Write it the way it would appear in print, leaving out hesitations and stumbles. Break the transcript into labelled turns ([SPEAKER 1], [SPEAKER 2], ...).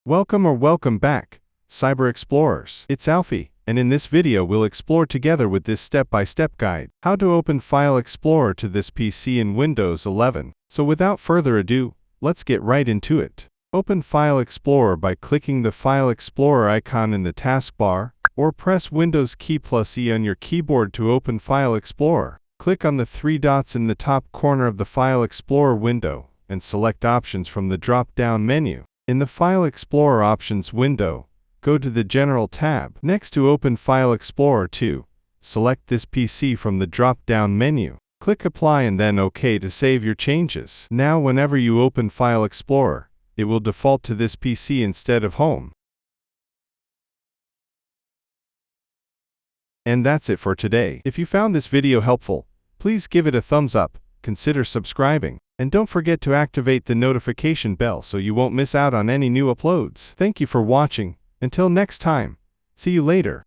[SPEAKER 1] Welcome back, Cyber Explorers. It's Alfie, and in this video we'll explore together with this step-by-step guide how to open File Explorer to this PC in Windows 11. So without further ado, let's get right into it. Open File Explorer by clicking the File Explorer icon in the taskbar, or press Windows key plus E on your keyboard to open File Explorer. Click on the three dots in the top corner of the File Explorer window, and select Options from the drop-down menu. In the File Explorer Options window, go to the General tab. Next to Open File Explorer 2, select this PC from the drop-down menu. Click Apply and then OK to save your changes. Now whenever you open File Explorer, it will default to this PC instead of home. And that's it for today. If you found this video helpful, please give it a thumbs up, consider subscribing, and don't forget to activate the notification bell so you won't miss out on any new uploads. Thank you for watching. Until next time, see you later.